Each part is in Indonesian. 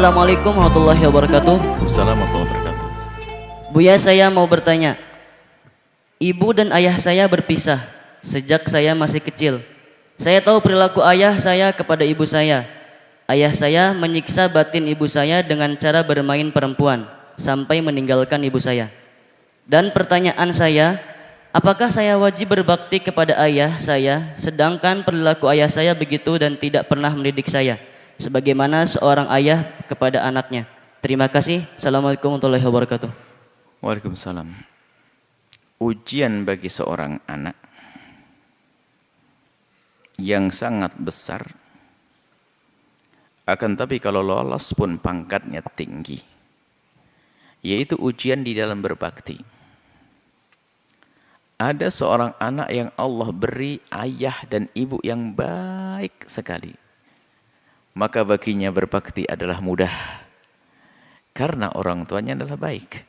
Assalamualaikum warahmatullahi wabarakatuh. Waalaikumsalam warahmatullahi wabarakatuh. Buya, saya mau bertanya. Ibu dan ayah saya berpisah sejak saya masih kecil. Saya tahu perilaku ayah saya kepada ibu saya. Ayah saya menyiksa batin ibu saya dengan cara bermain perempuan sampai meninggalkan ibu saya. Dan pertanyaan saya, apakah saya wajib berbakti kepada ayah saya sedangkan perilaku ayah saya begitu dan tidak pernah mendidik saya sebagaimana seorang ayah kepada anaknya? Terima kasih. Assalamualaikum warahmatullahi wabarakatuh. Waalaikumsalam. Ujian bagi seorang anak yang sangat besar, akan tapi kalau lolos pun pangkatnya tinggi, yaitu ujian di dalam berbakti. Ada seorang anak yang Allah beri ayah dan ibu yang baik sekali, maka baginya berbakti adalah mudah karena orang tuanya adalah baik.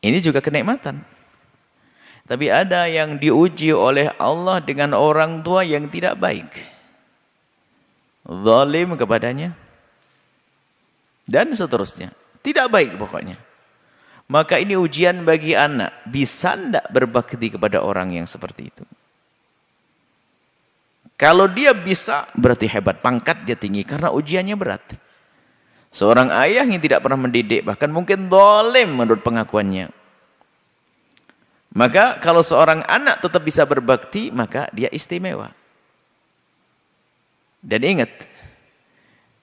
Ini juga kenikmatan. Tapi ada yang diuji oleh Allah dengan orang tua yang tidak baik, zalim kepadanya, dan seterusnya. Tidak baik pokoknya. Maka ini ujian bagi anak. Bisa tidak berbakti kepada orang yang seperti itu? Kalau dia bisa, berarti hebat. Pangkat dia tinggi karena ujiannya berat. Seorang ayah yang tidak pernah mendidik, bahkan mungkin zalim menurut pengakuannya. Maka kalau seorang anak tetap bisa berbakti, maka dia istimewa. Dan ingat,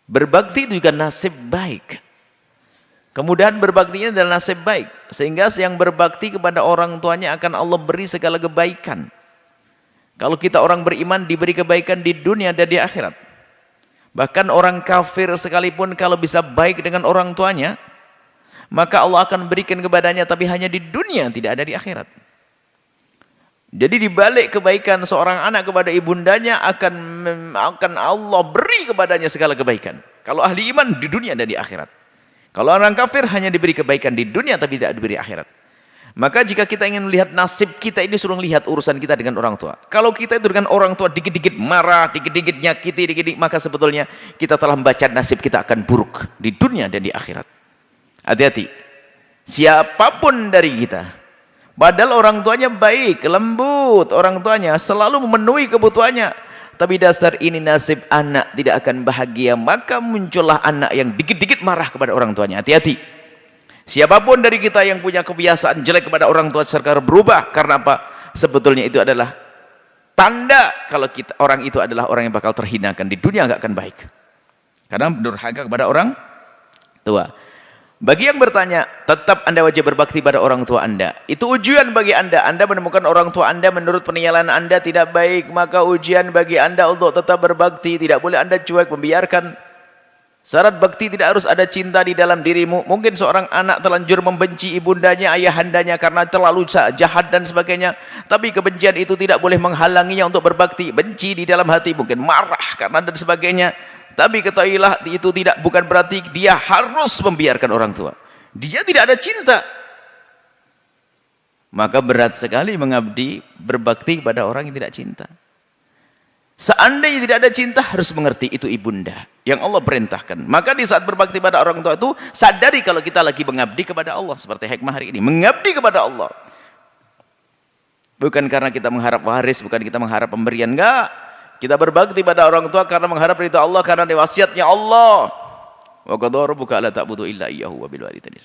berbakti itu juga nasib baik. Kemudahan berbaktinya adalah nasib baik. Sehingga yang berbakti kepada orang tuanya akan Allah beri segala kebaikan. Kalau kita orang beriman diberi kebaikan di dunia dan di akhirat. Bahkan orang kafir sekalipun kalau bisa baik dengan orang tuanya, maka Allah akan berikan kepadanya, tapi hanya di dunia, tidak ada di akhirat. Jadi dibalik kebaikan seorang anak kepada ibundanya akan Allah beri kepadanya segala kebaikan. Kalau ahli iman di dunia dan di akhirat. Kalau orang kafir hanya diberi kebaikan di dunia tapi tidak diberi akhirat. Maka jika kita ingin melihat nasib kita ini, suruh lihat urusan kita dengan orang tua. Kalau kita itu dengan orang tua dikit-dikit marah, dikit-dikit nyakiti, dikit-dikit, maka sebetulnya kita telah membaca nasib kita akan buruk di dunia dan di akhirat. Hati-hati. Siapapun dari kita, padahal orang tuanya baik, lembut, orang tuanya selalu memenuhi kebutuhannya, tapi dasar ini nasib anak tidak akan bahagia, maka muncullah anak yang dikit-dikit marah kepada orang tuanya. Hati-hati. Siapapun dari kita yang punya kebiasaan jelek kepada orang tua sekarang berubah. Karena apa? Sebetulnya itu adalah tanda kalau orang itu adalah orang yang bakal terhinakan di dunia, nggak akan baik. Karena durhaka kepada orang tua. Bagi yang bertanya, tetap Anda wajib berbakti pada orang tua Anda. Itu ujian bagi Anda. Anda menemukan orang tua Anda menurut penilaian Anda tidak baik, maka ujian bagi Anda untuk tetap berbakti. Tidak boleh Anda cuek membiarkan. Syarat bakti tidak harus ada cinta di dalam dirimu. Mungkin seorang anak terlanjur membenci ibundanya, ayahandanya karena terlalu jahat dan sebagainya. Tapi kebencian itu tidak boleh menghalanginya untuk berbakti. Benci di dalam hati, mungkin marah karena dan sebagainya. Tapi ketahuilah itu bukan berarti dia harus membiarkan orang tua. Dia tidak ada cinta. Maka berat sekali mengabdi, berbakti kepada orang yang tidak cinta. Seandainya tidak ada cinta, harus mengerti itu ibunda yang Allah perintahkan. Maka di saat berbakti pada orang tua itu, sadari kalau kita lagi mengabdi kepada Allah. Seperti hikmah hari ini, mengabdi kepada Allah. Bukan karena kita mengharap waris, bukan kita mengharap pemberian, enggak. Kita berbakti pada orang tua karena mengharap ridha Allah, karena wasiatnya Allah. Wa qadara rabbuka alla ta'budu illa iyyahu wa bil walidaini.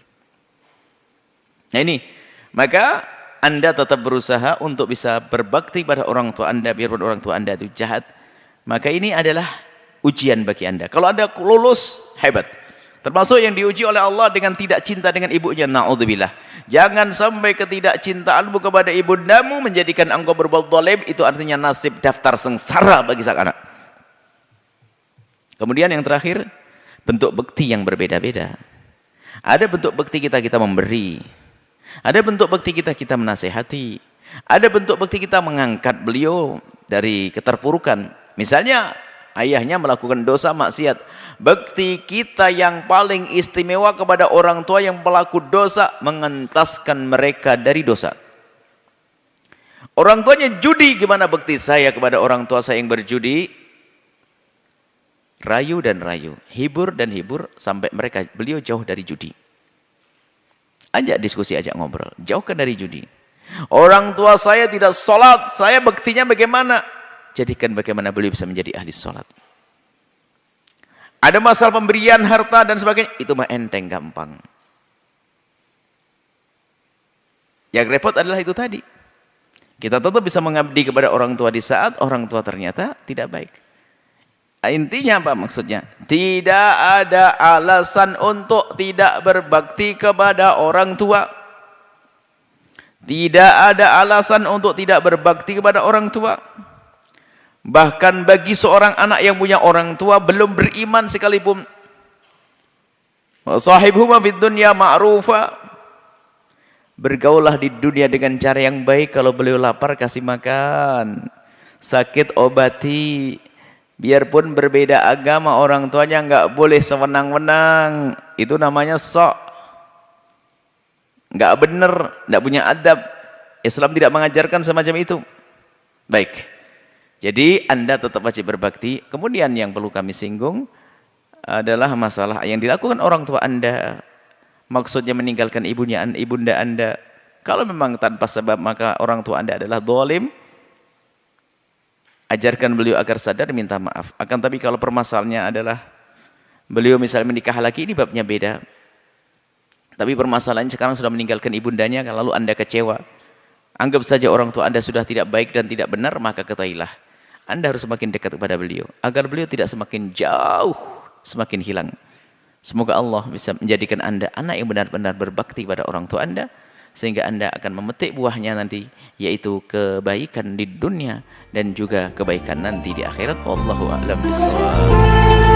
Nah ini, maka Anda tetap berusaha untuk bisa berbakti pada orang tua Anda, biarpun orang tua Anda itu jahat. Maka ini adalah ujian bagi Anda. Kalau Anda lulus, hebat. Termasuk yang diuji oleh Allah dengan tidak cinta dengan ibunya, na'udzubillah. Jangan sampai ketidakcintaanmu kepada ibundamu menjadikan engkau berbuat zalim. Itu artinya nasib daftar sengsara bagi sang anak. Kemudian yang terakhir, bentuk bekti yang berbeda-beda. Ada bentuk bekti kita memberi. Ada bentuk bakti kita menasehati. Ada bentuk bakti kita mengangkat beliau dari keterpurukan. Misalnya ayahnya melakukan dosa maksiat. Bakti kita yang paling istimewa kepada orang tua yang pelaku dosa, mengentaskan mereka dari dosa. Orang tuanya judi, gimana bakti saya kepada orang tua saya yang berjudi? Rayu dan rayu, hibur dan hibur, sampai beliau jauh dari judi. Ajak diskusi, ajak ngobrol, jauhkan dari judi. Orang tua saya tidak sholat, saya baktinya bagaimana? Jadikan bagaimana beliau bisa menjadi ahli sholat. Ada masalah pemberian harta dan sebagainya, itu mah enteng, gampang. Yang repot adalah itu tadi. Kita tetap bisa mengabdi kepada orang tua di saat orang tua ternyata tidak baik. Intinya apa maksudnya? Tidak ada alasan untuk tidak berbakti kepada orang tua. Tidak ada alasan untuk tidak berbakti kepada orang tua. Bahkan bagi seorang anak yang punya orang tua belum beriman sekalipun. Wa sahibhuma fid dunya ma'rufa. Bergaulah di dunia dengan cara yang baik. Kalau beliau lapar, kasih makan. Sakit, obati. Biarpun berbeda agama, orang tuanya nggak boleh sewenang-wenang. Itu namanya sok. Nggak benar, nggak punya adab. Islam tidak mengajarkan semacam itu. Baik. Jadi Anda tetap wajib berbakti. Kemudian yang perlu kami singgung adalah masalah yang dilakukan orang tua Anda. Maksudnya meninggalkan ibunda Anda. Kalau memang tanpa sebab, maka orang tua Anda adalah zalim. Ajarkan beliau agar sadar, minta maaf. Akan tapi kalau permasalahannya adalah beliau misalnya menikah lagi, ini babnya beda. Tapi permasalahannya sekarang sudah meninggalkan ibundanya, lalu Anda kecewa. Anggap saja orang tua Anda sudah tidak baik dan tidak benar, maka ketahuilah Anda harus semakin dekat kepada beliau, agar beliau tidak semakin jauh, semakin hilang. Semoga Allah bisa menjadikan Anda anak yang benar-benar berbakti pada orang tua Anda, sehingga Anda akan memetik buahnya nanti, yaitu kebaikan di dunia dan juga kebaikan nanti di akhirat. Wallahu a'lam bishawab.